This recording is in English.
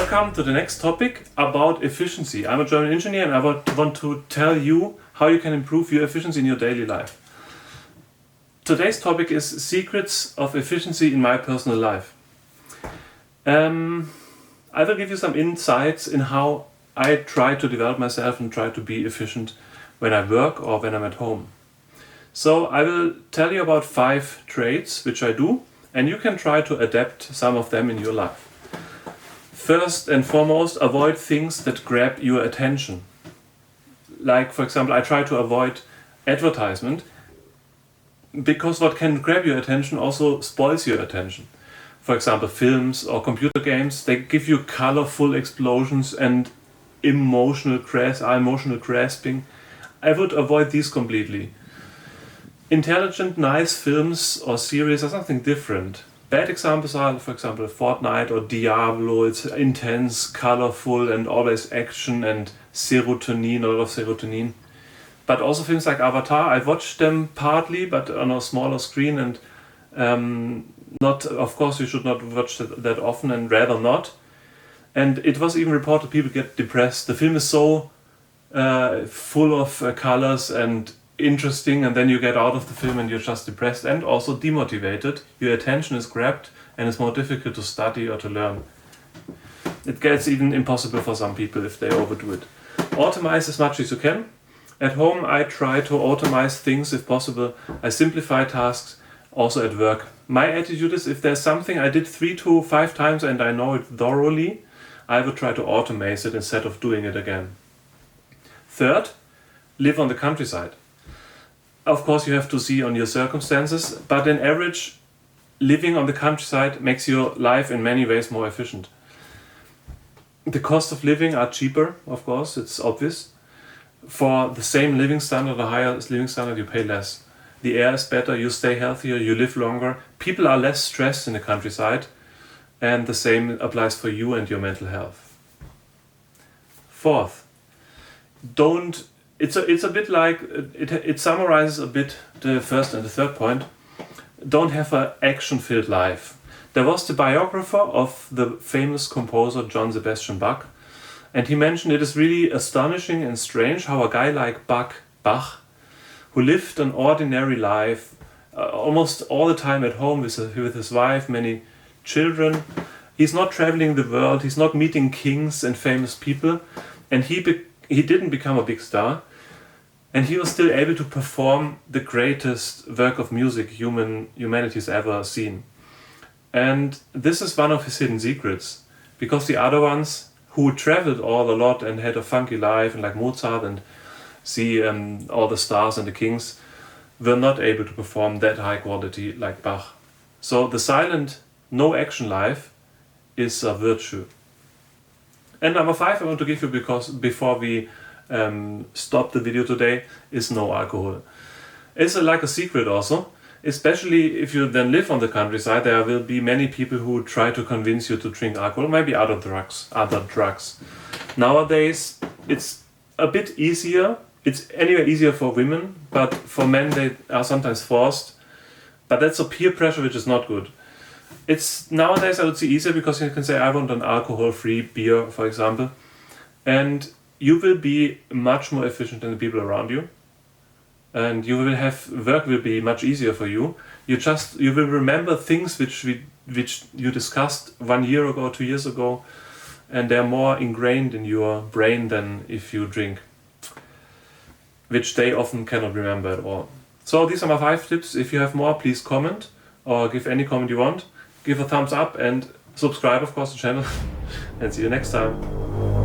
Welcome to the next topic about efficiency. I'm a German engineer and I want to tell you how you can improve your efficiency in your daily life. Today's topic is secrets of efficiency in my personal life. I will give you some insights in how I try to develop myself and try to be efficient when I work or when I'm at home. So I will tell you about 5 traits which I do, and you can try to adapt some of them in your life. First and foremost, avoid things that grab your attention. Like, for example, I try to avoid advertisement because what can grab your attention also spoils your attention. For example, films or computer games, they give you colorful explosions and emotional grasping. I would avoid these completely. Intelligent, nice films or series are something different. Bad examples are, for example, Fortnite or Diablo. It's intense, colorful, and always action and serotonin, a lot of serotonin. But also films like Avatar, I watched them partly, but on a smaller screen, and of course you should not watch that often, and rather not. And it was even reported people get depressed. The film is so full of colors and interesting, and then you get out of the film and you're just depressed and also demotivated. Your attention is grabbed and it's more difficult to study or to learn. It gets even impossible for some people if they overdo it. Automate as much as you can. At home I try to automate things if possible. I simplify tasks, also at work. My attitude is, if there's something I did 3 to 5 times and I know it thoroughly, I would try to automate it instead of doing it again. Third, live on the countryside. Of course you have to see on your circumstances, but in average, living on the countryside makes your life in many ways more efficient. The cost of living are cheaper, of course, it's obvious. For the same living standard, a higher living standard, you pay less. The air is better, you stay healthier, you live longer. People are less stressed in the countryside, and the same applies for you and your mental health. Fourth, it's a bit like, it summarizes a bit the first and the third point. Don't have an action-filled life. There was the biographer of the famous composer Johann Sebastian Bach, and he mentioned it is really astonishing and strange how a guy like Bach, who lived an ordinary life, almost all the time at home with his wife, many children. He's not traveling the world, he's not meeting kings and famous people, and he didn't become a big star, and he was still able to perform the greatest work of music humanity's ever seen. And this is one of his hidden secrets, because the other ones who traveled all a lot and had a funky life, and like Mozart and see all the stars and the kings, were not able to perform that high quality like Bach. So the silent, no action life is a virtue. And number 5 I want to give you, because before we stop the video today, is no alcohol. It's like a secret also, especially if you then live on the countryside. There will be many people who try to convince you to drink alcohol, maybe other drugs. Nowadays it's a bit easier. It's anyway easier for women, but for men they are sometimes forced. But that's a peer pressure which is not good. It's nowadays I would say easier, because you can say I want an alcohol-free beer, for example, and you will be much more efficient than the people around you, and work will be much easier for you. You will remember things which you discussed 1 year ago, 2 years ago, and they're more ingrained in your brain than if you drink, which they often cannot remember at all. So these are my 5 tips. If you have more, please comment or give any comment you want. Give a thumbs up and subscribe, of course, to the channel, and see you next time.